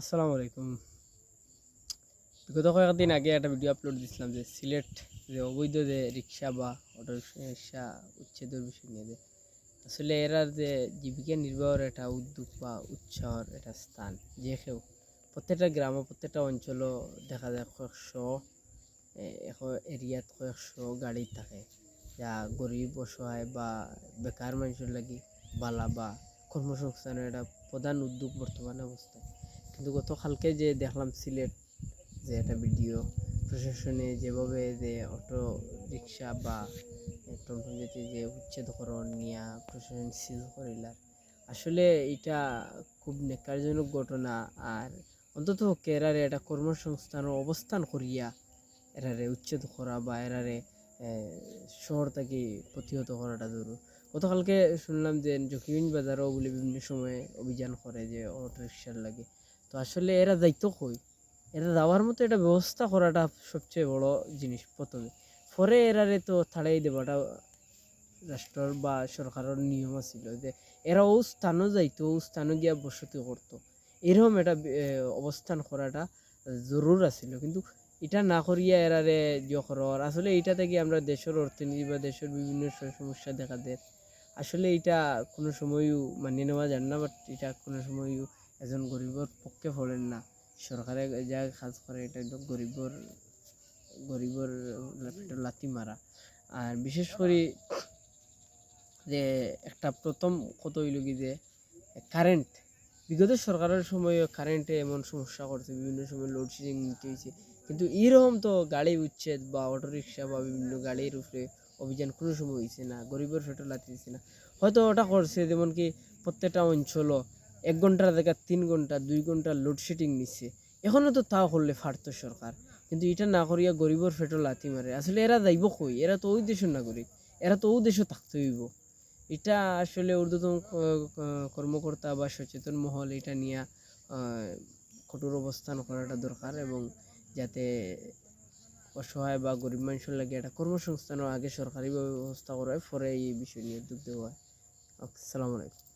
আসসালামু আলাইকুম। বিগত কয়েকদিন আগে একটা ভিডিও আপলোড দিয়েছিলাম যে সিলেট যে অবৈধ যে রিক্সা বা অটো রিক্সা উচ্ছেদের বিষয় নিয়ে যে আসলে এরা যে জীবিকা নির্বাহের একটা উদ্যোগ বা উৎসাহর একটা স্থান, যে কেউ প্রত্যেকটা গ্রাম ও প্রত্যেকটা অঞ্চলও দেখা যায় কয়েকশো এখন এরিয়াত কয়েকশো গাড়ি থাকে, যা গরিব অসহায় বা বেকার মানুষের লাগি বালা বা কর্মসংস্থানের একটা প্রধান উদ্যোগ বর্তমান অবস্থায়। কিন্তু গতকালকে যে দেখলাম সিলেট যে একটা ভিডিও, প্রশাসনে যেভাবে যে অটো রিক্সা বা টমটম জাতীয় যে উচ্ছেদকরণ নিয়ে প্রশাসন সিল করিলার, আসলে এটা খুব নেকারজনক ঘটনা। আর অন্তত কেরারে একটা কর্মসংস্থানের অবস্থান করিয়া এরারে উচ্ছেদ করা বা এরারে শহর থেকে প্রতিহত করাটা জরুরি। গতকালকে শুনলাম যে জকিবিন বাজারও বলে বিভিন্ন সময়ে অভিযান করে যে অটো রিক্সার লাগে। তো আসলে এরা দায়িত্ব কই, এরা যাওয়ার মতো একটা ব্যবস্থা করাটা সবচেয়ে বড় জিনিস প্রথমে। পরে এরারে তো ছাড়াই দেবাটা রাষ্ট্রর বা সরকারের নিয়ম ছিল যে এরা ও স্থানও যাইতো, ও স্থানে গিয়া বসতি করতো, এরকম একটা অবস্থান করাটা জরুর আছিল। কিন্তু এটা না করিয়া এরারে করার, আসলে এইটা থেকে আমরা দেশের অর্থনীতি বা দেশের বিভিন্ন সমস্যা দেখা দেয়। আসলে এটা কোনো সময়ও মানিয়ে নেওয়া যায় না, বাট এটা কোনো সময়ও এজন গরিবের পক্ষে পড়েন না। সরকারে যা কাজ করে এটা একদম গরিবর গরিবর লাথি মারা। আর বিশেষ করে যে একটা প্রথম কত হইল কি যে কারেন্ট, বিগত সরকারের সময় কারেন্টে এমন সমস্যা করছে, বিভিন্ন সময় লোডশেডিং নিতে হয়েছে। কিন্তু এরকম তো গাড়ি উচ্ছেদ বা অটোরিকশা বা বিভিন্ন গাড়ির উপরে অভিযান কোনো সময় হয়েছে না, গরিবের পেটে লাথি দিচ্ছে না। হয়তো ওটা করছে যেমন কি প্রত্যেকটা অঞ্চলও 1 ঘন্টার জায়গা 3 ঘন্টা 2 ঘন্টা লোডশেডিং নিচ্ছে, এখনও তো তাও করলে পারতো সরকার। কিন্তু এটা না করিয়া গরিবের পেটে লাথি মারে। আসলে এরা যাইব কই? এরা তো ওই দেশের নাগরিক, এরা তো ওই দেশে থাকতে হইব। এটা আসলে ঊর্ধ্বতন কর্মকর্তা বা সচেতন মহল এটা নিয়ে কঠোর অবস্থান করাটা দরকার, এবং যাতে অসহায় বা গরিব মানুষের লাগে একটা কর্মসংস্থানের আগে সরকারিভাবে ব্যবস্থা করা হয়, পরে এই বিষয় নিয়ে উদ্যোগ দেওয়া হয়। আসসালামু আলাইকুম।